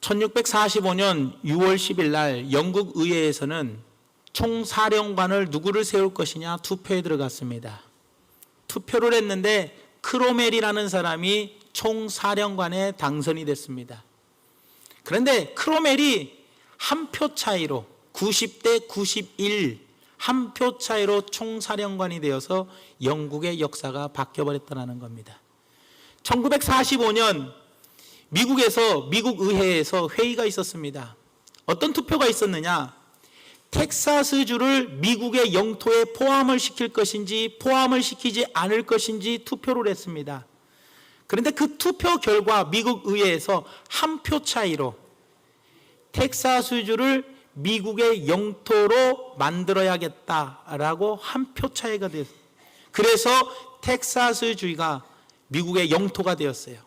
1645년 6월 10일 날 영국 의회에서는 총사령관을 누구를 세울 것이냐 투표에 들어갔습니다. 투표를 했는데 크로멜이라는 사람이 총사령관에 당선이 됐습니다. 그런데 크로멜이 한 표 차이로 90대 91 한 표 차이로 총사령관이 되어서 영국의 역사가 바뀌어버렸다는 겁니다. 1945년 미국 의회에서 회의가 있었습니다. 어떤 투표가 있었느냐? 텍사스주를 미국의 영토에 포함을 시킬 것인지 포함을 시키지 않을 것인지 투표를 했습니다. 그런데 그 투표 결과 미국 의회에서 한 표 차이로 텍사스주를 미국의 영토로 만들어야겠다라고 한 표 차이가 됐어요. 그래서 텍사스주가 미국의 영토가 되었어요.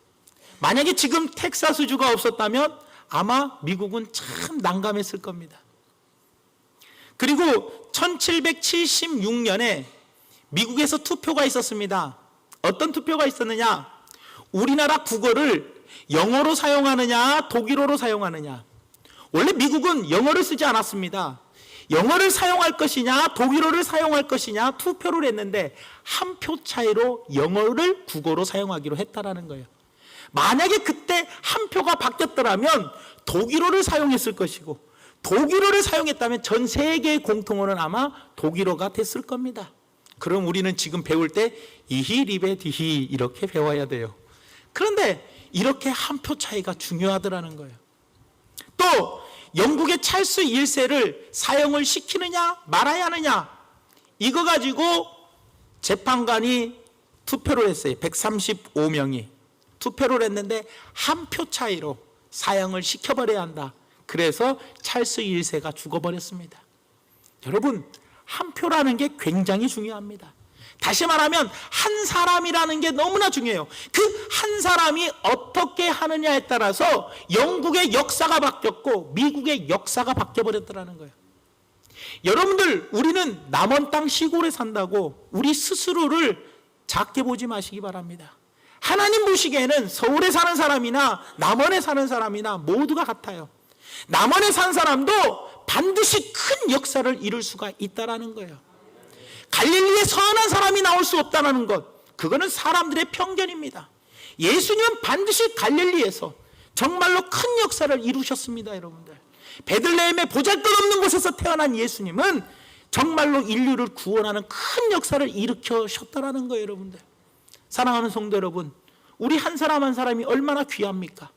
만약에 지금 텍사스주가 없었다면 아마 미국은 참 난감했을 겁니다. 그리고 1776년에 미국에서 투표가 있었습니다. 어떤 투표가 있었느냐? 우리나라 국어를 영어로 사용하느냐 독일어로 사용하느냐. 원래 미국은 영어를 쓰지 않았습니다. 영어를 사용할 것이냐 독일어를 사용할 것이냐 투표를 했는데 한 표 차이로 영어를 국어로 사용하기로 했다라는 거예요. 만약에 그때 한 표가 바뀌었더라면 독일어를 사용했을 것이고 독일어를 사용했다면 전 세계의 공통어는 아마 독일어가 됐을 겁니다. 그럼 우리는 지금 배울 때 이히 리베 디히 이렇게 배워야 돼요. 그런데 이렇게 한 표 차이가 중요하더라는 거예요. 또 영국의 찰스 1세를 사형을 시키느냐 말아야 하느냐 이거 가지고 재판관이 투표를 했어요. 135명이 투표를 했는데 한 표 차이로 사형을 시켜버려야 한다. 그래서 찰스 1세가 죽어버렸습니다. 여러분, 한 표라는 게 굉장히 중요합니다. 다시 말하면 한 사람이라는 게 너무나 중요해요. 그 한 사람이 어떻게 하느냐에 따라서 영국의 역사가 바뀌었고 미국의 역사가 바뀌어버렸다는 거예요. 여러분들, 우리는 남원 땅 시골에 산다고 우리 스스로를 작게 보지 마시기 바랍니다. 하나님 보시기에는 서울에 사는 사람이나 남원에 사는 사람이나 모두가 같아요. 남원에 산 사람도 반드시 큰 역사를 이룰 수가 있다는 거예요. 갈릴리에 선한 사람이 나올 수 없다는 것, 그거는 사람들의 편견입니다. 예수님은 반드시 갈릴리에서 정말로 큰 역사를 이루셨습니다. 여러분들, 베들레헴의 보잘것없는 곳에서 태어난 예수님은 정말로 인류를 구원하는 큰 역사를 일으키셨다는 거예요. 여러분들, 사랑하는 성도 여러분, 우리 한 사람 한 사람이 얼마나 귀합니까?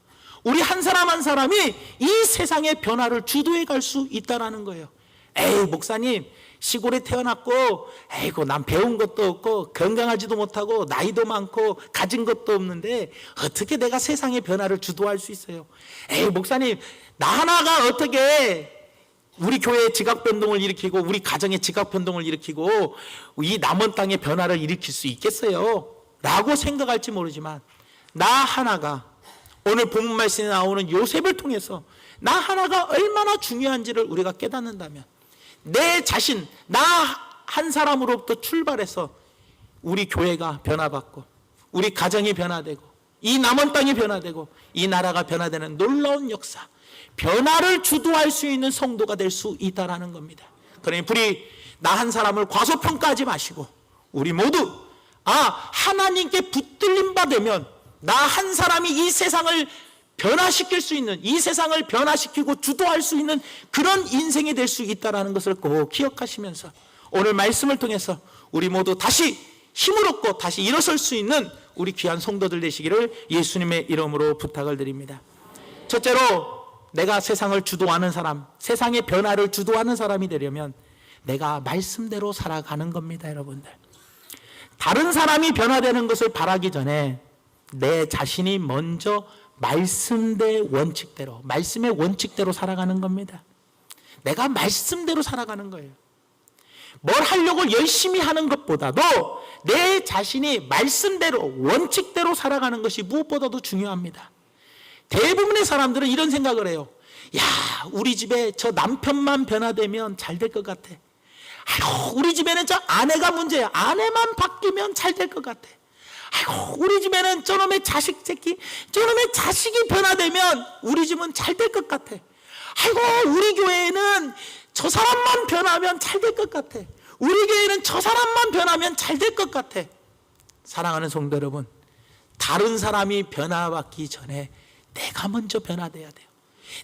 우리 한 사람 한 사람이 이 세상의 변화를 주도해 갈 수 있다는 거예요. 에이, 목사님, 시골에 태어났고 에이고 난 배운 것도 없고 건강하지도 못하고 나이도 많고 가진 것도 없는데 어떻게 내가 세상의 변화를 주도할 수 있어요? 에이, 목사님, 나 하나가 어떻게 우리 교회의 지각변동을 일으키고 우리 가정의 지각변동을 일으키고 이 남원 땅의 변화를 일으킬 수 있겠어요? 라고 생각할지 모르지만 나 하나가, 오늘 본문 말씀에 나오는 요셉을 통해서 나 하나가 얼마나 중요한지를 우리가 깨닫는다면 내 자신, 나 한 사람으로부터 출발해서 우리 교회가 변화받고 우리 가정이 변화되고 이 남원 땅이 변화되고 이 나라가 변화되는 놀라운 역사, 변화를 주도할 수 있는 성도가 될 수 있다는 겁니다. 그러니 우리 나 한 사람을 과소평가하지 마시고 우리 모두 하나님께 붙들림 바 되면 나 한 사람이 이 세상을 변화시킬 수 있는, 이 세상을 변화시키고 주도할 수 있는 그런 인생이 될 수 있다는 것을 꼭 기억하시면서 오늘 말씀을 통해서 우리 모두 다시 힘을 얻고 다시 일어설 수 있는 우리 귀한 성도들 되시기를 예수님의 이름으로 부탁을 드립니다. 첫째로, 내가 세상을 주도하는 사람, 세상의 변화를 주도하는 사람이 되려면 내가 말씀대로 살아가는 겁니다. 여러분들, 다른 사람이 변화되는 것을 바라기 전에 내 자신이 먼저 말씀대 원칙대로, 말씀의 원칙대로 살아가는 겁니다. 내가 말씀대로 살아가는 거예요. 뭘 하려고 열심히 하는 것보다도 내 자신이 말씀대로 원칙대로 살아가는 것이 무엇보다도 중요합니다. 대부분의 사람들은 이런 생각을 해요. 야, 우리 집에 저 남편만 변화되면 잘 될 것 같아. 아이고, 우리 집에는 저 아내가 문제야. 아내만 바뀌면 잘 될 것 같아. 아이고, 우리 집에는 저놈의 자식 새끼, 저놈의 자식이 변화되면 우리 집은 잘 될 것 같아. 아이고, 우리 교회에는 저 사람만 변하면 잘 될 것 같아. 우리 교회는 저 사람만 변하면 잘 될 것 같아. 사랑하는 성도 여러분, 다른 사람이 변화받기 전에 내가 먼저 변화돼야 돼요.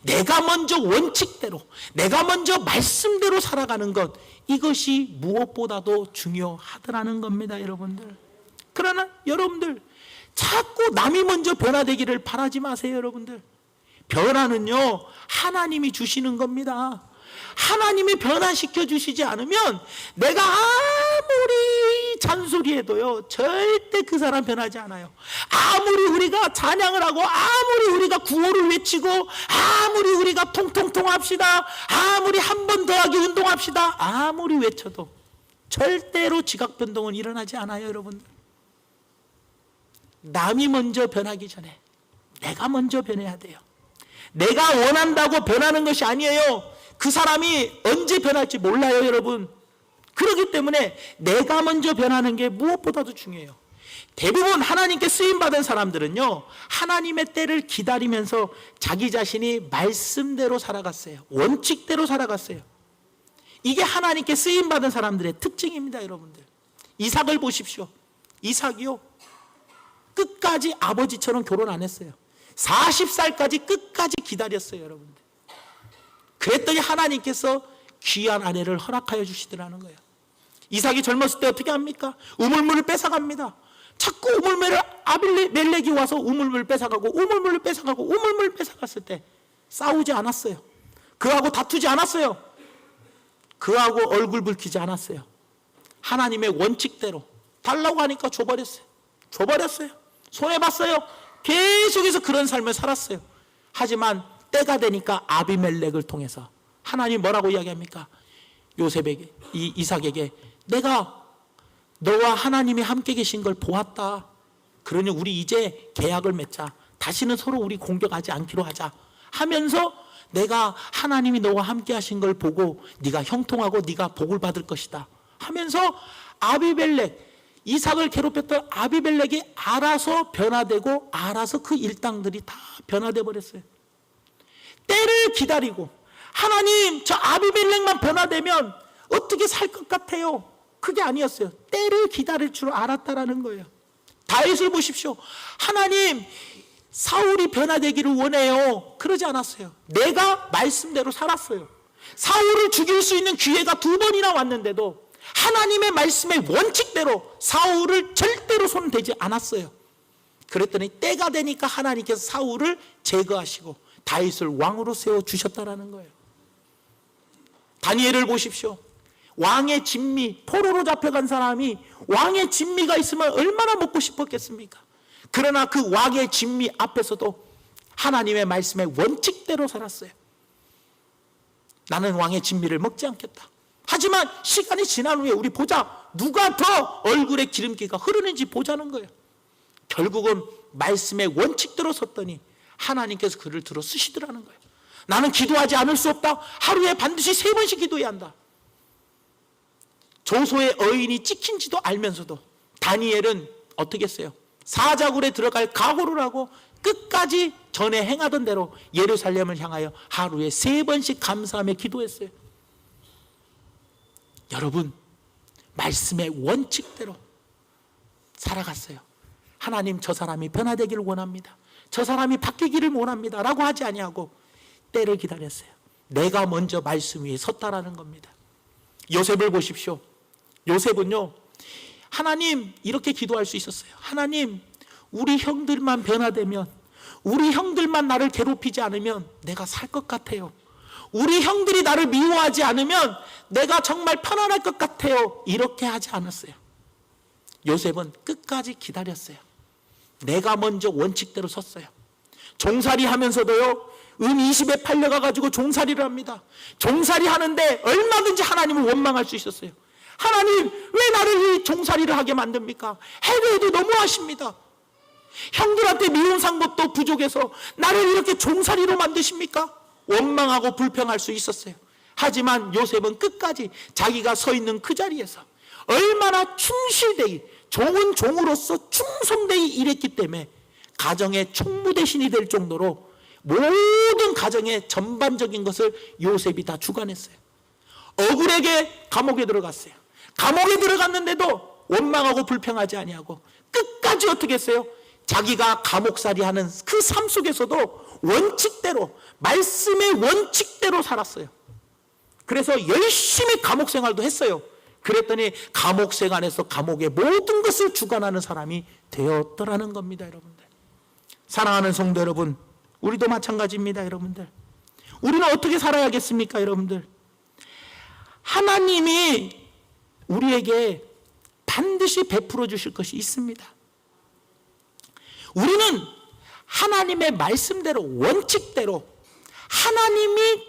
내가 먼저 원칙대로, 내가 먼저 말씀대로 살아가는 것, 이것이 무엇보다도 중요하더라는 겁니다, 여러분들. 그러나 여러분들, 자꾸 남이 먼저 변화되기를 바라지 마세요, 여러분들. 변화는요, 하나님이 주시는 겁니다. 하나님이 변화시켜 주시지 않으면 내가 아무리 잔소리해도요, 절대 그 사람 변하지 않아요. 아무리 우리가 찬양을 하고, 아무리 우리가 구호를 외치고, 아무리 우리가 통통통 합시다, 아무리 한 번 더하기 운동합시다, 아무리 외쳐도 절대로 지각 변동은 일어나지 않아요, 여러분들. 남이 먼저 변하기 전에 내가 먼저 변해야 돼요. 내가 원한다고 변하는 것이 아니에요. 그 사람이 언제 변할지 몰라요, 여러분. 그렇기 때문에 내가 먼저 변하는 게 무엇보다도 중요해요. 대부분 하나님께 쓰임받은 사람들은요, 하나님의 때를 기다리면서 자기 자신이 말씀대로 살아갔어요. 원칙대로 살아갔어요. 이게 하나님께 쓰임받은 사람들의 특징입니다, 여러분들. 이삭을 보십시오. 이삭이요, 끝까지 아버지처럼 결혼 안 했어요. 40살까지 끝까지 기다렸어요, 여러분들. 그랬더니 하나님께서 귀한 아내를 허락하여 주시더라는 거예요. 이삭이 젊었을 때 어떻게 합니까? 우물물을 뺏어갑니다. 자꾸 우물물을 아비멜렉이 와서 우물물을 뺏어가고, 우물물을 뺏어가고, 우물물을 뺏어갔을 때 싸우지 않았어요. 그하고 다투지 않았어요. 그하고 얼굴 붉히지 않았어요. 하나님의 원칙대로 달라고 하니까 줘버렸어요. 손해봤어요. 계속해서 그런 삶을 살았어요. 하지만 때가 되니까 아비멜렉을 통해서 하나님 뭐라고 이야기합니까? 요셉에게, 이삭에게, 내가 너와 하나님이 함께 계신 걸 보았다. 그러니 우리 이제 계약을 맺자. 다시는 서로 우리 공격하지 않기로 하자 하면서, 내가 하나님이 너와 함께 하신 걸 보고 네가 형통하고 네가 복을 받을 것이다 하면서, 아비멜렉, 이삭을 괴롭혔던 아비멜렉이 알아서 변화되고, 알아서 그 일당들이 다 변화돼 버렸어요. 때를 기다리고, 하나님 저 아비멜렉만 변화되면 어떻게 살 것 같아요? 그게 아니었어요. 때를 기다릴 줄 알았다라는 거예요. 다윗을 보십시오. 하나님 사울이 변화되기를 원해요. 그러지 않았어요. 내가 말씀대로 살았어요. 사울을 죽일 수 있는 기회가 2번이나 왔는데도 하나님의 말씀의 원칙대로 사울을 절대로 손대지 않았어요. 그랬더니 때가 되니까 하나님께서 사울을 제거하시고 다윗을 왕으로 세워주셨다라는 거예요. 다니엘을 보십시오. 왕의 진미, 포로로 잡혀간 사람이 왕의 진미가 있으면 얼마나 먹고 싶었겠습니까? 그러나 그 왕의 진미 앞에서도 하나님의 말씀의 원칙대로 살았어요. 나는 왕의 진미를 먹지 않겠다. 하지만 시간이 지난 후에 우리 보자, 누가 더 얼굴에 기름기가 흐르는지 보자는 거예요. 결국은 말씀의 원칙대로 섰더니 하나님께서 그를 들어 쓰시더라는 거예요. 나는 기도하지 않을 수 없다. 하루에 반드시 3번씩 기도해야 한다. 조소의 어인이 찍힌지도 알면서도 다니엘은 어떻게 했어요? 사자굴에 들어갈 각오를 하고 끝까지 전에 행하던 대로 예루살렘을 향하여 하루에 3번씩 감사하며 기도했어요. 여러분, 말씀의 원칙대로 살아갔어요. 하나님 저 사람이 변화되기를 원합니다. 저 사람이 바뀌기를 원합니다 라고 하지 아니하고 때를 기다렸어요. 내가 먼저 말씀 위에 섰다라는 겁니다. 요셉을 보십시오. 요셉은요, 하나님 이렇게 기도할 수 있었어요. 하나님, 우리 형들만 변화되면, 우리 형들만 나를 괴롭히지 않으면 내가 살 것 같아요. 우리 형들이 나를 미워하지 않으면 내가 정말 편안할 것 같아요. 이렇게 하지 않았어요. 요셉은 끝까지 기다렸어요. 내가 먼저 원칙대로 섰어요. 종살이 하면서도요, 은 20에 팔려가가지고 종살이를 합니다. 종살이 하는데 얼마든지 하나님을 원망할 수 있었어요. 하나님, 왜 나를 이 종살이를 하게 만듭니까? 해도 해도 너무하십니다. 형들한테 미운 상법도 부족해서 나를 이렇게 종살이로 만드십니까? 원망하고 불평할 수 있었어요. 하지만 요셉은 끝까지 자기가 서 있는 그 자리에서 얼마나 충실되이 좋은 종으로서 충성되이 일했기 때문에 가정의 총무 대신이 될 정도로 모든 가정의 전반적인 것을 요셉이 다 주관했어요. 억울하게 감옥에 들어갔어요. 감옥에 들어갔는데도 원망하고 불평하지 아니하고 끝까지 어떻게 했어요? 자기가 감옥살이 하는 그 삶 속에서도 원칙대로, 말씀의 원칙대로 살았어요. 그래서 열심히 감옥 생활도 했어요. 그랬더니 감옥 생활에서 감옥의 모든 것을 주관하는 사람이 되었더라는 겁니다. 여러분들, 사랑하는 성도 여러분, 우리도 마찬가지입니다. 여러분들, 우리는 어떻게 살아야겠습니까? 여러분들, 하나님이 우리에게 반드시 베풀어 주실 것이 있습니다. 우리는 하나님의 말씀대로, 원칙대로 하나님이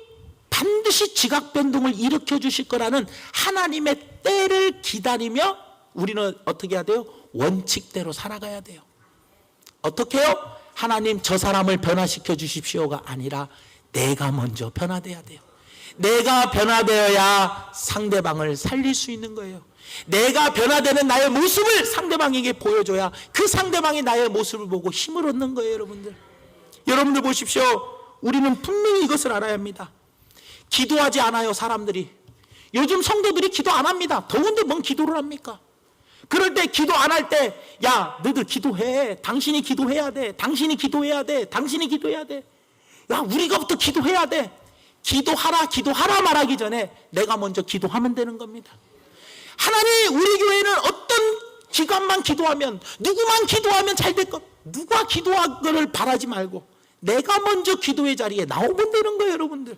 반드시 지각 변동을 일으켜 주실 거라는 하나님의 때를 기다리며 우리는 어떻게 해야 돼요? 원칙대로 살아가야 돼요. 어떻게 해요? 하나님, 저 사람을 변화시켜 주십시오가 아니라 내가 먼저 변화돼야 돼요. 내가 변화되어야 상대방을 살릴 수 있는 거예요. 내가 변화되는 나의 모습을 상대방에게 보여줘야 그 상대방이 나의 모습을 보고 힘을 얻는 거예요. 여러분들 보십시오. 우리는 분명히 이것을 알아야 합니다. 기도하지 않아요, 사람들이. 요즘 성도들이 기도 안 합니다. 더운데 뭔 기도를 합니까? 그럴 때 기도 안 할 때, 야, 너희들 기도해. 당신이 기도해야 돼. 당신이 기도해야 돼. 당신이 기도해야 돼. 야, 우리가부터 기도해야 돼. 기도하라 말하기 전에 내가 먼저 기도하면 되는 겁니다. 하나님, 우리 교회는 어떤 기관만 기도하면, 누구만 기도하면 잘 될 것, 누가 기도하기를 바라지 말고 내가 먼저 기도의 자리에 나오면 되는 거예요. 여러분들,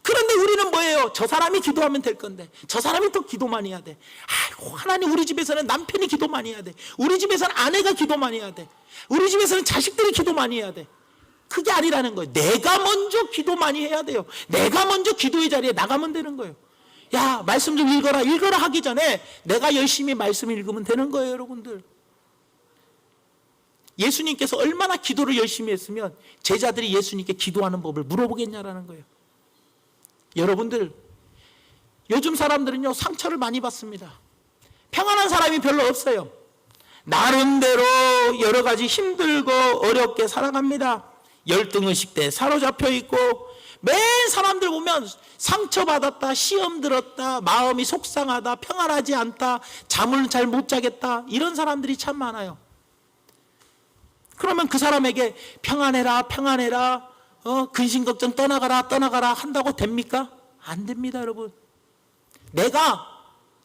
그런데 우리는 뭐예요? 저 사람이 기도하면 될 건데 저 사람이 또 기도 많이 해야 돼. 아이고, 하나님, 우리 집에서는 남편이 기도 많이 해야 돼. 우리 집에서는 아내가 기도 많이 해야 돼. 우리 집에서는 자식들이 기도 많이 해야 돼. 그게 아니라는 거예요. 내가 먼저 기도 많이 해야 돼요. 내가 먼저 기도의 자리에 나가면 되는 거예요. 야, 말씀 좀 읽어라 하기 전에 내가 열심히 말씀 읽으면 되는 거예요. 여러분들, 예수님께서 얼마나 기도를 열심히 했으면 제자들이 예수님께 기도하는 법을 물어보겠냐라는 거예요. 여러분들, 요즘 사람들은요, 상처를 많이 받습니다. 평안한 사람이 별로 없어요. 나름대로 여러 가지 힘들고 어렵게 살아갑니다. 열등의식대에 사로잡혀 있고, 매일 사람들 보면 상처받았다, 시험 들었다, 마음이 속상하다, 평안하지 않다, 잠을 잘 못 자겠다, 이런 사람들이 참 많아요. 그러면 그 사람에게 평안해라 근심걱정 떠나가라 한다고 됩니까? 안 됩니다. 여러분, 내가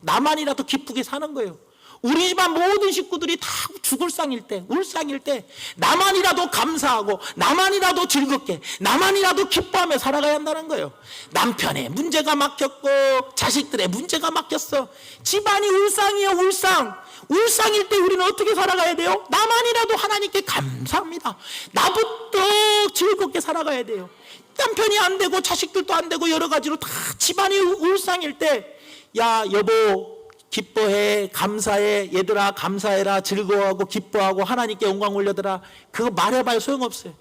나만이라도 기쁘게 사는 거예요. 우리 집안 모든 식구들이 다 울상일 때 나만이라도 감사하고 나만이라도 즐겁게 나만이라도 기뻐하며 살아가야 한다는 거예요. 남편의 문제가 막혔고 자식들의 문제가 막혔어. 집안이 울상이에요. 울상일 때 우리는 어떻게 살아가야 돼요? 나만이라도 하나님께 감사합니다. 나부터 즐겁게 살아가야 돼요. 남편이 안 되고 자식들도 안 되고 여러 가지로 다 집안이 울상일 때, 야, 여보 기뻐해, 감사해, 얘들아 감사해라, 즐거워하고 기뻐하고 하나님께 영광 올려드라, 그거 말해봐야 소용없어요.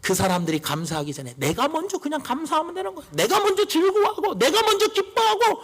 그 사람들이 감사하기 전에 내가 먼저 그냥 감사하면 되는 거예요. 내가 먼저 즐거워하고 내가 먼저 기뻐하고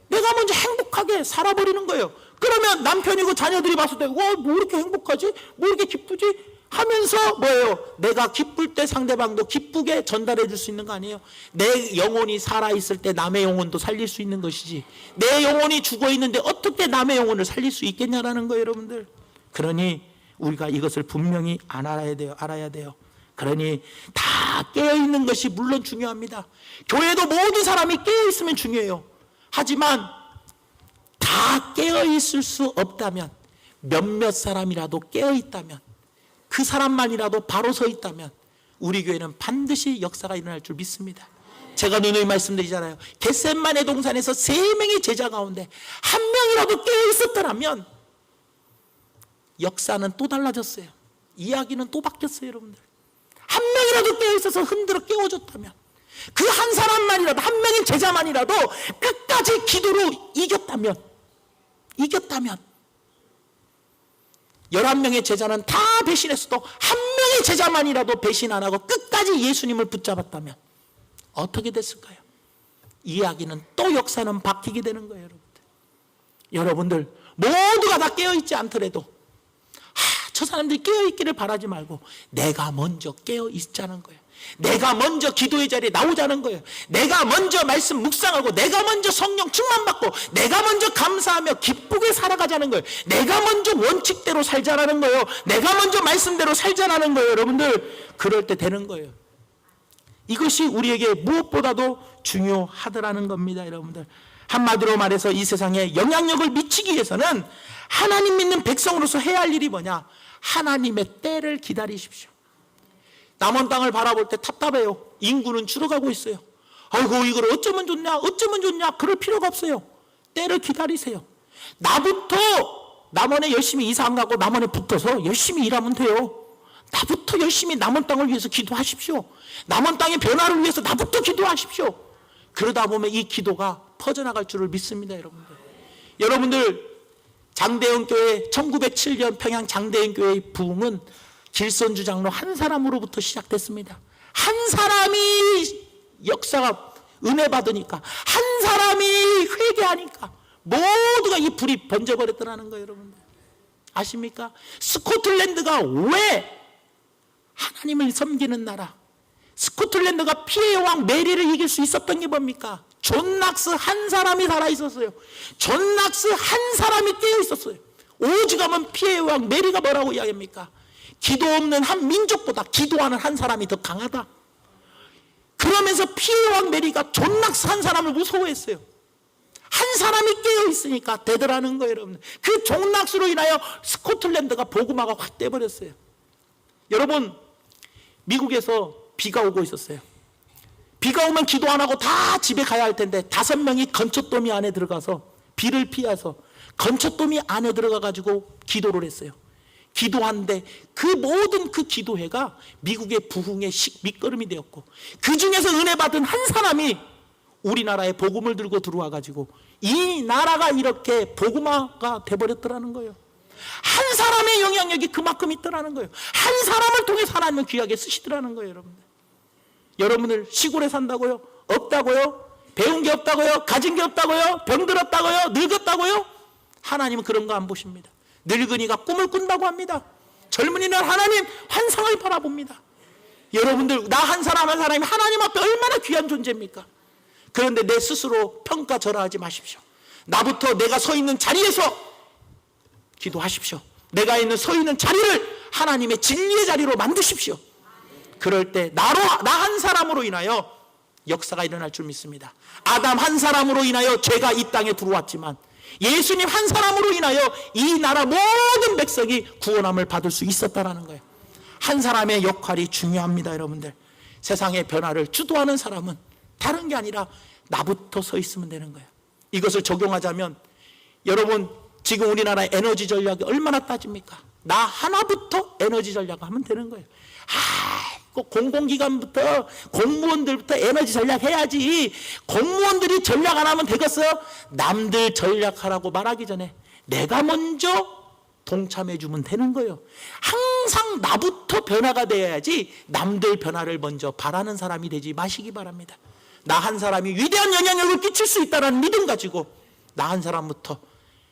내가 먼저 행복하게 살아버리는 거예요. 그러면 남편이고 자녀들이 봤을 때, 와, 뭐 이렇게 행복하지? 뭐 이렇게 기쁘지? 하면서 뭐예요? 내가 기쁠 때 상대방도 기쁘게 전달해 줄 수 있는 거 아니에요? 내 영혼이 살아있을 때 남의 영혼도 살릴 수 있는 것이지, 내 영혼이 죽어있는데 어떻게 남의 영혼을 살릴 수 있겠냐라는 거예요. 여러분들, 그러니 우리가 이것을 분명히 알아야 돼요. 그러니 다 깨어있는 것이 물론 중요합니다. 교회도 모든 사람이 깨어있으면 중요해요. 하지만 다 깨어있을 수 없다면, 몇몇 사람이라도 깨어있다면, 그 사람만이라도 바로 서 있다면 우리 교회는 반드시 역사가 일어날 줄 믿습니다. 제가 누누이 말씀드리잖아요. 겟셋마네 동산에서 3명의 제자 가운데 1명이라도 깨어있었더라면 역사는 또 달라졌어요. 이야기는 또 바뀌었어요. 여러분들, 1명이라도 깨어있어서 흔들어 깨워줬다면, 그 한 사람만이라도, 1명의 제자만이라도 끝까지 기도로 이겼다면 11명의 제자는 다 배신했어도 1명의 제자만이라도 배신 안 하고 끝까지 예수님을 붙잡았다면 어떻게 됐을까요? 이야기는 또 역사는 바뀌게 되는 거예요. 여러분들, 모두가 다 깨어있지 않더라도 저 사람들이 깨어있기를 바라지 말고 내가 먼저 깨어있자는 거예요. 내가 먼저 기도의 자리에 나오자는 거예요. 내가 먼저 말씀 묵상하고 내가 먼저 성령 충만받고 내가 먼저 감사하며 기쁘게 살아가자는 거예요. 내가 먼저 원칙대로 살자라는 거예요. 내가 먼저 말씀대로 살자라는 거예요. 여러분들, 그럴 때 되는 거예요. 이것이 우리에게 무엇보다도 중요하더라는 겁니다. 여러분들, 한마디로 말해서 이 세상에 영향력을 미치기 위해서는 하나님 믿는 백성으로서 해야 할 일이 뭐냐? 하나님의 때를 기다리십시오. 남원 땅을 바라볼 때 답답해요. 인구는 줄어가고 있어요. 아이고, 이걸 어쩌면 좋냐, 어쩌면 좋냐, 그럴 필요가 없어요. 때를 기다리세요. 나부터 남원에 열심히 이사 안 가고 남원에 붙어서 열심히 일하면 돼요. 나부터 열심히 남원 땅을 위해서 기도하십시오. 남원 땅의 변화를 위해서 나부터 기도하십시오. 그러다 보면 이 기도가 퍼져나갈 줄을 믿습니다. 여러분들, 장대현 교회 1907년 평양 장대현 교회의 부흥은 길선주 장로 한 사람으로부터 시작됐습니다. 한 사람이 역사가 은혜 받으니까, 한 사람이 회개하니까 모두가 이 불이 번져버렸더라는 거예요. 여러분들 아십니까? 스코틀랜드가 왜 하나님을 섬기는 나라, 스코틀랜드가 피해 왕 메리를 이길 수 있었던 게 뭡니까? 존 낙스 한 사람이 살아있었어요. 존 낙스 한 사람이 깨어있었어요. 오죽하면 피해 왕 메리가 뭐라고 이야기합니까? 기도 없는 한 민족보다 기도하는 한 사람이 더 강하다. 그러면서 피해 왕 메리가 존 낙스 한 사람을 무서워했어요. 한 사람이 깨어있으니까 되더라는 거예요. 여러분, 그 존 낙스로 인하여 스코틀랜드가 복음화가 확 돼버렸어요. 여러분, 미국에서 비가 오고 있었어요. 비가 오면 기도 안 하고 다 집에 가야 할 텐데 5명이 건초더미 안에 들어가서 비를 피해서 건초더미 안에 들어가 가지고 기도를 했어요. 기도하는데 그 모든 그 기도회가 미국의 부흥의 밑거름이 되었고, 그 중에서 은혜 받은 한 사람이 우리나라에 복음을 들고 들어와 가지고 이 나라가 이렇게 복음화가 돼버렸더라는 거예요. 한 사람의 영향력이 그만큼 있더라는 거예요. 한 사람을 통해서 하나님은 귀하게 쓰시더라는 거예요. 여러분들, 여러분들 시골에 산다고요? 없다고요? 배운 게 없다고요? 가진 게 없다고요? 병들었다고요? 늙었다고요? 하나님은 그런 거 안 보십니다. 늙은이가 꿈을 꾼다고 합니다. 젊은이는 하나님 환상을 바라봅니다. 여러분들, 나 한 사람 한 사람이 하나님 앞에 얼마나 귀한 존재입니까? 그런데 내 스스로 평가절하하지 마십시오. 나부터 내가 서 있는 자리에서 기도하십시오. 내가 서 있는 자리를 하나님의 진리의 자리로 만드십시오. 그럴 때 나 한 사람으로 인하여 역사가 일어날 줄 믿습니다. 아담 한 사람으로 인하여 죄가 이 땅에 들어왔지만 예수님 한 사람으로 인하여 이 나라 모든 백성이 구원함을 받을 수 있었다는 거예요. 한 사람의 역할이 중요합니다. 여러분들, 세상의 변화를 주도하는 사람은 다른 게 아니라 나부터 서 있으면 되는 거예요. 이것을 적용하자면, 여러분, 지금 우리나라의 에너지 전략이 얼마나 따집니까? 나 하나부터 에너지 전략을 하면 되는 거예요. 공공기관부터 공무원들부터 에너지 전략해야지. 공무원들이 전략 안 하면 되겠어? 남들 전략하라고 말하기 전에 내가 먼저 동참해 주면 되는 거예요. 항상 나부터 변화가 되어야지 남들 변화를 먼저 바라는 사람이 되지 마시기 바랍니다. 나 한 사람이 위대한 영향력을 끼칠 수 있다는 믿음 가지고 나 한 사람부터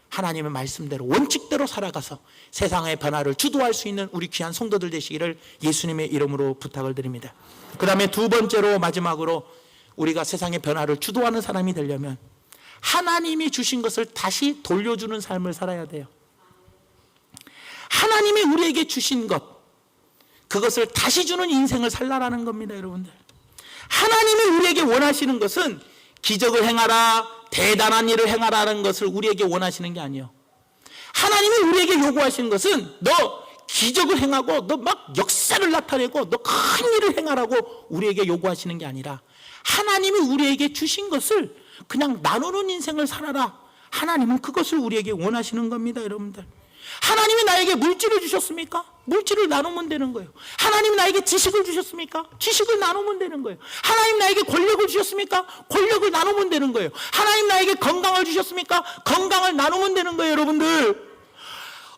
하나님의 말씀대로 원칙대로 살아가서 세상의 변화를 주도할 수 있는 우리 귀한 성도들 되시기를 예수님의 이름으로 부탁을 드립니다. 그 다음에 두 번째로, 마지막으로, 우리가 세상의 변화를 주도하는 사람이 되려면 하나님이 주신 것을 다시 돌려주는 삶을 살아야 돼요. 하나님이 우리에게 주신 것, 그것을 다시 주는 인생을 살라라는 겁니다. 여러분들, 하나님이 우리에게 원하시는 것은 기적을 행하라, 대단한 일을 행하라는 것을 우리에게 원하시는 게 아니에요. 하나님이 우리에게 요구하시는 것은 너 기적을 행하고 너 막 역사를 나타내고 너 큰 일을 행하라고 우리에게 요구하시는 게 아니라, 하나님이 우리에게 주신 것을 그냥 나누는 인생을 살아라. 하나님은 그것을 우리에게 원하시는 겁니다. 여러분들, 하나님이 나에게 물질을 주셨습니까? 물질을 나누면 되는 거예요. 하나님이 나에게 지식을 주셨습니까? 지식을 나누면 되는 거예요. 하나님 나에게 권력을 주셨습니까? 권력을 나누면 되는 거예요. 하나님 나에게 건강을 주셨습니까? 건강을 나누면 되는 거예요. 여러분들,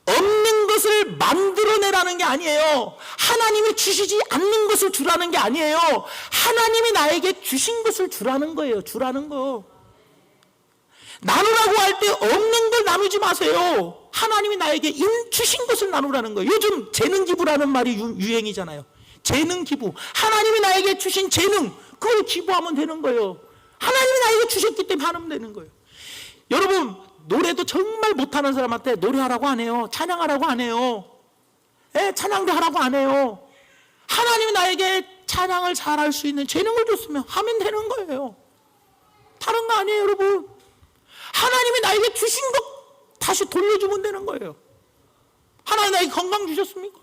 없는 것을 만들어내라는 게 아니에요. 하나님이 주시지 않는 것을 주라는 게 아니에요. 하나님이 나에게 주신 것을 주라는 거예요. 주라는 거. 나누라고 할 때 없는 걸 나누지 마세요. 하나님이 나에게 주신 것을 나누라는 거예요. 요즘 재능 기부라는 말이 유행이잖아요. 재능 기부. 하나님이 나에게 주신 재능, 그걸 기부하면 되는 거예요. 하나님이 나에게 주셨기 때문에 하면 되는 거예요. 여러분, 노래도 정말 못하는 사람한테 노래하라고 안 해요. 찬양하라고 안 해요. 찬양도 하라고 안 해요. 하나님이 나에게 찬양을 잘할 수 있는 재능을 줬으면 하면 되는 거예요. 다른 거 아니에요, 여러분. 하나님이 나에게 주신 것 다시 돌려주면 되는 거예요. 하나님 나에게 건강 주셨습니까?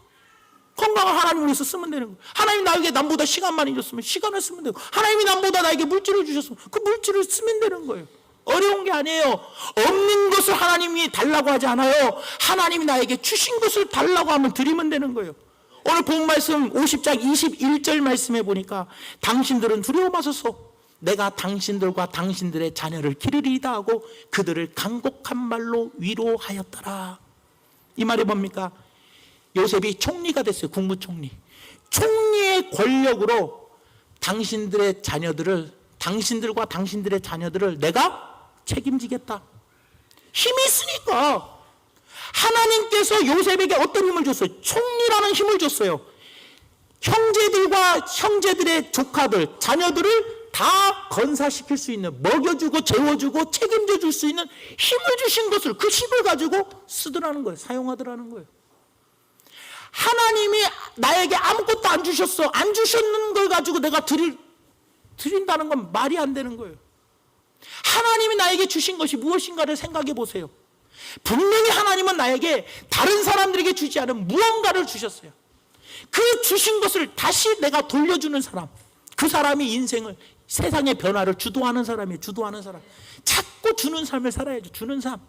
건강을 하나님을 위해서 쓰면 되는 거예요. 하나님 나에게 남보다 시간 많이 줬으면 시간을 쓰면 되고, 하나님이 남보다 나에게 물질을 주셨으면 그 물질을 쓰면 되는 거예요. 어려운 게 아니에요. 없는 것을 하나님이 달라고 하지 않아요. 하나님이 나에게 주신 것을 달라고 하면 드리면 되는 거예요. 오늘 본 말씀 50장 21절 말씀해 보니까 당신들은 두려워 마소서. 내가 당신들과 당신들의 자녀를 기르리이다 하고 그들을 간곡한 말로 위로하였더라. 이 말이 뭡니까? 요셉이 총리가 됐어요. 국무총리. 총리의 권력으로 당신들과 당신들의 자녀들을 내가 책임지겠다. 힘이 있으니까. 하나님께서 요셉에게 어떤 힘을 줬어요? 총리라는 힘을 줬어요. 형제들과 형제들의 조카들, 자녀들을 다 건사시킬 수 있는, 먹여주고 재워주고 책임져 줄 수 있는 힘을 주신 것을, 그 힘을 가지고 쓰더라는 거예요. 사용하더라는 거예요. 하나님이 나에게 아무것도 안 주셨어. 안 주셨는 걸 가지고 내가 드린다는 건 말이 안 되는 거예요. 하나님이 나에게 주신 것이 무엇인가를 생각해 보세요. 분명히 하나님은 나에게 다른 사람들에게 주지 않은 무언가를 주셨어요. 그 주신 것을 다시 내가 돌려주는 사람, 그 사람이 인생을, 세상의 변화를 주도하는 사람이에요. 주도하는 사람. 자꾸 주는 삶을 살아야죠. 주는 삶.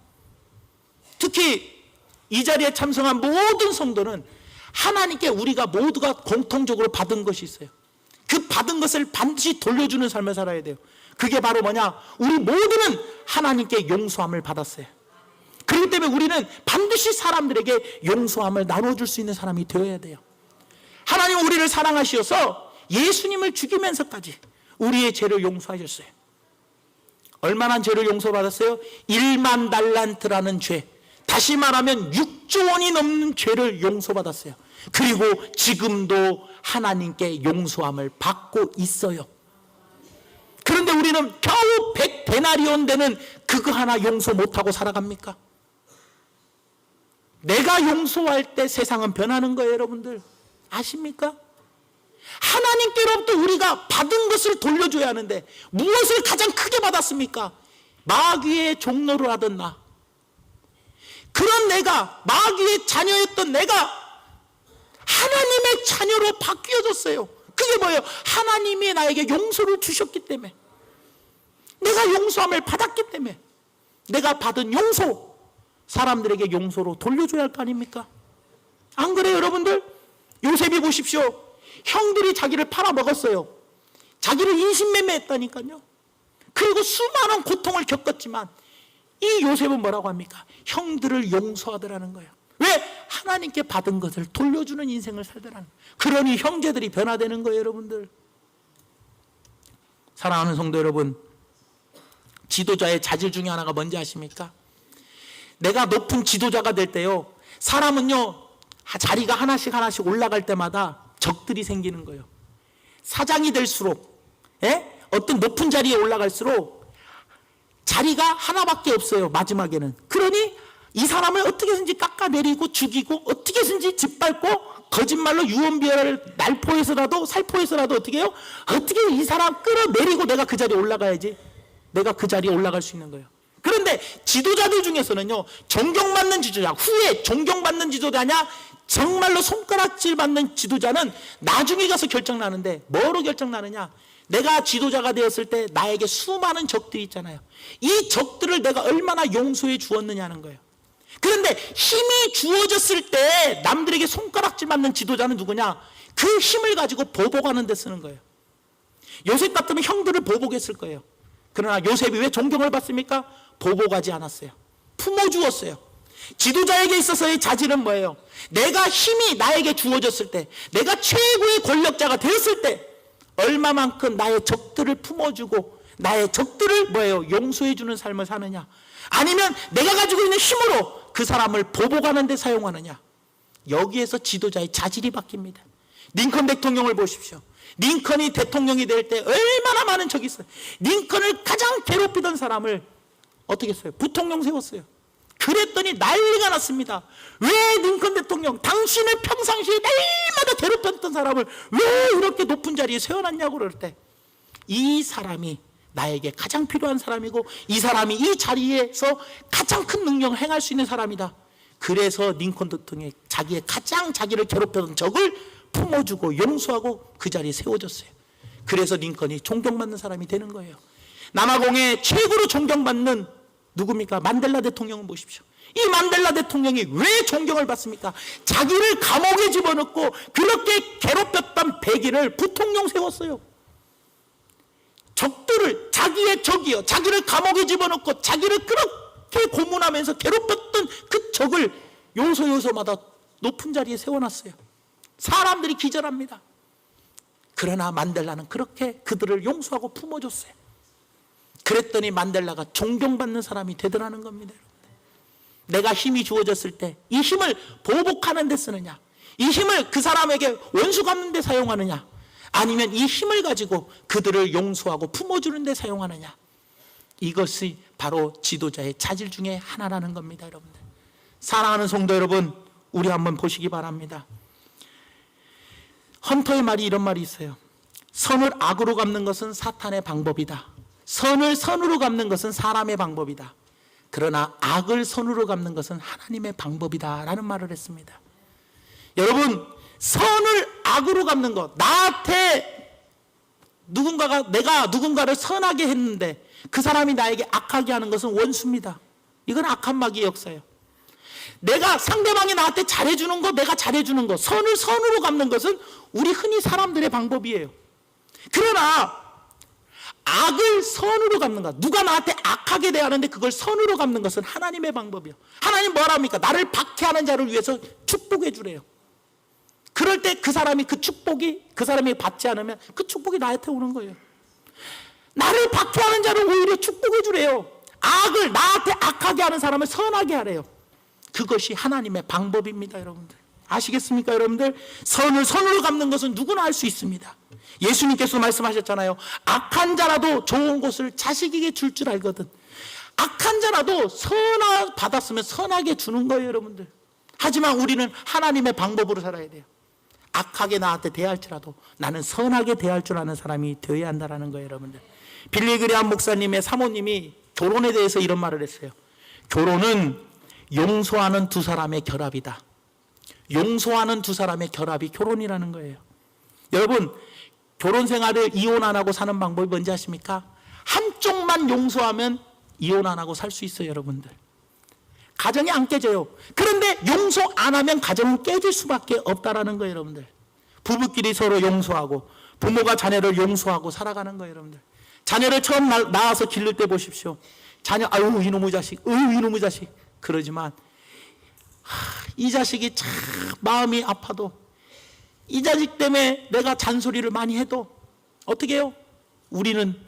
특히 이 자리에 참석한 모든 성도는 하나님께 우리가 모두가 공통적으로 받은 것이 있어요. 그 받은 것을 반드시 돌려주는 삶을 살아야 돼요. 그게 바로 뭐냐? 우리 모두는 하나님께 용서함을 받았어요. 그렇기 때문에 우리는 반드시 사람들에게 용서함을 나눠줄 수 있는 사람이 되어야 돼요. 하나님은 우리를 사랑하시어서 예수님을 죽이면서까지 우리의 죄를 용서하셨어요. 얼마나 죄를 용서받았어요? 1만 달란트라는 죄, 다시 말하면 6조 원이 넘는 죄를 용서받았어요. 그리고 지금도 하나님께 용서함을 받고 있어요. 그런데 우리는 겨우 100데나리온 되는 그거 하나 용서 못하고 살아갑니까? 내가 용서할 때 세상은 변하는 거예요. 여러분들 아십니까? 하나님께로부터 우리가 받은 것을 돌려줘야 하는데 무엇을 가장 크게 받았습니까? 마귀의 종로를 하던 나, 그런 내가, 마귀의 자녀였던 내가 하나님의 자녀로 바뀌어졌어요. 그게 뭐예요? 하나님이 나에게 용서를 주셨기 때문에, 내가 용서함을 받았기 때문에 내가 받은 용서, 사람들에게 용서로 돌려줘야 할 거 아닙니까? 안 그래요, 여러분들? 요셉이 보십시오. 형들이 자기를 팔아먹었어요. 자기를 인신매매했다니까요. 그리고 수많은 고통을 겪었지만 이 요셉은 뭐라고 합니까? 형들을 용서하더라는 거예요. 왜? 하나님께 받은 것을 돌려주는 인생을 살더라는 거예요. 그러니 형제들이 변화되는 거예요, 여러분들. 사랑하는 성도 여러분, 지도자의 자질 중에 하나가 뭔지 아십니까? 내가 높은 지도자가 될 때요, 사람은요, 자리가 하나씩 하나씩 올라갈 때마다 적들이 생기는 거예요. 사장이 될수록, 어떤 높은 자리에 올라갈수록 자리가 하나밖에 없어요, 마지막에는. 그러니 이 사람을 어떻게 해서든지 깎아내리고 죽이고, 어떻게 해서든지 짓밟고, 거짓말로 유언비어를 날포해서라도 살포해서라도 어떻게 해요? 어떻게 이 사람 끌어내리고 내가 그 자리에 올라가야지, 내가 그 자리에 올라갈 수 있는 거예요. 그런데 지도자들 중에서는요, 존경받는 지도자, 후에 존경받는 지도자냐, 정말로 손가락질 받는 지도자는 나중에 가서 결정나는데, 뭐로 결정나느냐? 내가 지도자가 되었을 때 나에게 수많은 적들이 있잖아요. 이 적들을 내가 얼마나 용서해 주었느냐는 거예요. 그런데 힘이 주어졌을 때 남들에게 손가락질 받는 지도자는 누구냐? 그 힘을 가지고 보복하는 데 쓰는 거예요. 요셉 같으면 형들을 보복했을 거예요. 그러나 요셉이 왜 존경을 받습니까? 보복하지 않았어요. 품어주었어요. 지도자에게 있어서의 자질은 뭐예요? 내가 힘이 나에게 주어졌을 때, 내가 최고의 권력자가 되었을 때 얼마만큼 나의 적들을 품어주고 나의 적들을 뭐예요? 용서해 주는 삶을 사느냐, 아니면 내가 가지고 있는 힘으로 그 사람을 보복하는 데 사용하느냐. 여기에서 지도자의 자질이 바뀝니다. 링컨 대통령을 보십시오. 링컨이 대통령이 될 때 얼마나 많은 적이 있어요. 링컨을 가장 괴롭히던 사람을 어떻게 했어요? 부통령 세웠어요. 그랬더니 난리가 났습니다. 왜 링컨 대통령, 당신을 평상시에 날마다 괴롭혔던 사람을 왜 이렇게 높은 자리에 세워놨냐고 그럴 때, 이 사람이 나에게 가장 필요한 사람이고 이 사람이 이 자리에서 가장 큰 능력을 행할 수 있는 사람이다. 그래서 링컨 대통령이 자기의 가장 자기를 괴롭혔던 적을 품어주고 용서하고 그 자리에 세워졌어요. 그래서 링컨이 존경받는 사람이 되는 거예요. 남아공의 최고로 존경받는 누굽니까? 만델라 대통령을 보십시오. 이 만델라 대통령이 왜 존경을 받습니까? 자기를 감옥에 집어넣고 그렇게 괴롭혔던 백인을 부통령 세웠어요. 적들을, 자기의 적이요, 자기를 감옥에 집어넣고 자기를 그렇게 고문하면서 괴롭혔던 그 적을 요소요소마다 높은 자리에 세워놨어요. 사람들이 기절합니다. 그러나 만델라는 그렇게 그들을 용서하고 품어줬어요. 그랬더니 만델라가 존경받는 사람이 되더라는 겁니다. 내가 힘이 주어졌을 때 이 힘을 보복하는 데 쓰느냐, 이 힘을 그 사람에게 원수 갚는 데 사용하느냐, 아니면 이 힘을 가지고 그들을 용서하고 품어주는 데 사용하느냐. 이것이 바로 지도자의 자질 중에 하나라는 겁니다. 여러분들, 사랑하는 성도 여러분, 우리 한번 보시기 바랍니다. 헌터의 말이 이런 말이 있어요. 선을 악으로 갚는 것은 사탄의 방법이다. 선을 선으로 갚는 것은 사람의 방법이다. 그러나 악을 선으로 갚는 것은 하나님의 방법이다 라는 말을 했습니다. 여러분, 선을 악으로 갚는 것, 나한테 내가 누군가를 선하게 했는데 그 사람이 나에게 악하게 하는 것은 원수입니다. 이건 악한 마귀의 역사예요. 내가 상대방이 나한테 잘해주는 것, 내가 잘해주는 것, 선을 선으로 갚는 것은 우리 흔히 사람들의 방법이에요. 그러나 악을 선으로 갚는 것, 누가 나한테 악하게 대하는데 그걸 선으로 갚는 것은 하나님의 방법이에요. 하나님 뭐랍니까? 나를 박해하는 자를 위해서 축복해 주래요. 그럴 때 그 사람이 그 축복이 그 사람이 받지 않으면 그 축복이 나한테 오는 거예요. 나를 박해하는 자를 오히려 축복해 주래요. 악을, 나한테 악하게 하는 사람을 선하게 하래요. 그것이 하나님의 방법입니다. 여러분들 아시겠습니까? 여러분들, 선을 선으로 갚는 것은 누구나 할 수 있습니다. 예수님께서 말씀하셨잖아요. 악한 자라도 좋은 것을 자식에게 줄 줄 알거든. 악한 자라도 받았으면 선하게 주는 거예요. 여러분들, 하지만 우리는 하나님의 방법으로 살아야 돼요. 악하게 나한테 대할지라도 나는 선하게 대할 줄 아는 사람이 되어야 한다는 거예요. 여러분들, 빌리 그레함 목사님의 사모님이 결혼에 대해서 이런 말을 했어요. 결혼은 용서하는 두 사람의 결합이다. 용서하는 두 사람의 결합이 결혼이라는 거예요. 여러분, 결혼 생활을 이혼 안 하고 사는 방법이 뭔지 아십니까? 한쪽만 용서하면 이혼 안 하고 살 수 있어요. 여러분들, 가정이 안 깨져요. 그런데 용서 안 하면 가정은 깨질 수밖에 없다라는 거예요. 여러분들, 부부끼리 서로 용서하고 부모가 자녀를 용서하고 살아가는 거예요. 여러분들, 자녀를 처음 낳아서 기를 때 보십시오. 자녀, 아유 이놈의 자식, 이놈의 자식 그러지만 이 자식이 참 마음이 아파도, 이 자식 때문에 내가 잔소리를 많이 해도 어떻게 해요? 우리는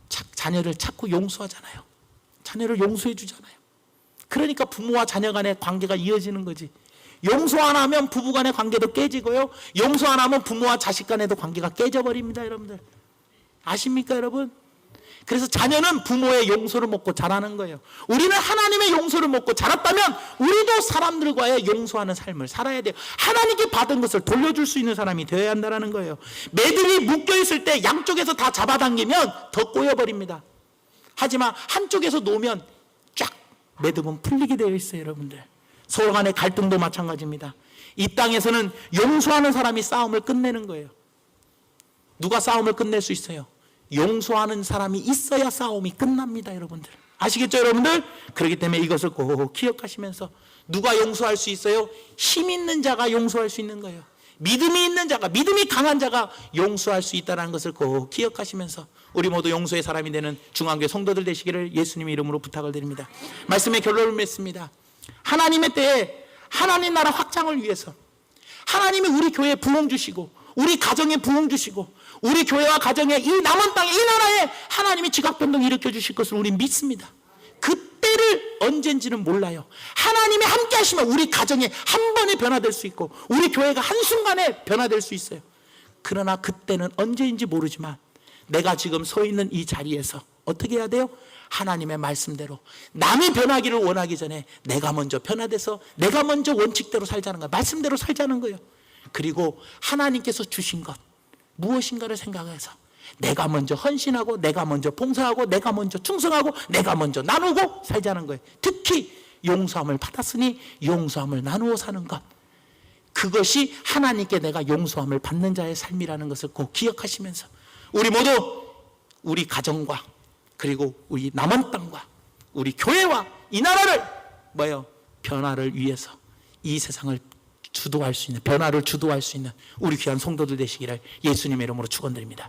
자녀를 자꾸 용서하잖아요. 자녀를 용서해 주잖아요. 그러니까 부모와 자녀 간의 관계가 이어지는 거지. 용서 안 하면 부부 간의 관계도 깨지고요, 용서 안 하면 부모와 자식 간에도 관계가 깨져버립니다. 여러분들 아십니까? 여러분, 그래서 자녀는 부모의 용서를 먹고 자라는 거예요. 우리는 하나님의 용서를 먹고 자랐다면 우리도 사람들과의 용서하는 삶을 살아야 돼요. 하나님께 받은 것을 돌려줄 수 있는 사람이 되어야 한다는 거예요. 매듭이 묶여있을 때 양쪽에서 다 잡아당기면 더 꼬여버립니다. 하지만 한쪽에서 놓으면 쫙 매듭은 풀리게 되어 있어요. 여러분들, 서로 간의 갈등도 마찬가지입니다. 이 땅에서는 용서하는 사람이 싸움을 끝내는 거예요. 누가 싸움을 끝낼 수 있어요? 용서하는 사람이 있어야 싸움이 끝납니다. 여러분들 아시겠죠? 여러분들, 그렇기 때문에 이것을 꼭 기억하시면서, 누가 용서할 수 있어요? 힘 있는 자가 용서할 수 있는 거예요. 믿음이 있는 자가, 믿음이 강한 자가 용서할 수 있다는 것을 꼭 기억하시면서 우리 모두 용서의 사람이 되는 중앙교회 성도들 되시기를 예수님의 이름으로 부탁을 드립니다. 말씀의 결론을 맺습니다. 하나님의 때에 하나님 나라 확장을 위해서 하나님이 우리 교회에 부흥 주시고 우리 가정에 부흥 주시고 우리 교회와 가정에 이 남은 땅에 이 나라에 하나님이 지각 변동 일으켜 주실 것을 우리 믿습니다. 그때를 언젠지는 몰라요. 하나님이 함께 하시면 우리 가정에 한 번에 변화될 수 있고 우리 교회가 한순간에 변화될 수 있어요. 그러나 그때는 언제인지 모르지만 내가 지금 서 있는 이 자리에서 어떻게 해야 돼요? 하나님의 말씀대로 남이 변하기를 원하기 전에 내가 먼저 변화돼서 내가 먼저 원칙대로 살자는 거예요. 말씀대로 살자는 거예요. 그리고 하나님께서 주신 것 무엇인가를 생각해서 내가 먼저 헌신하고 내가 먼저 봉사하고 내가 먼저 충성하고 내가 먼저 나누고 살자는 거예요. 특히 용서함을 받았으니 용서함을 나누어 사는 것, 그것이 하나님께 내가 용서함을 받는 자의 삶이라는 것을 꼭 기억하시면서 우리 모두 우리 가정과 그리고 우리 남은 땅과 우리 교회와 이 나라를 변화를 위해서 이 세상을 주도할 수 있는, 변화를 주도할 수 있는 우리 귀한 성도들 되시기를 예수님의 이름으로 축원드립니다.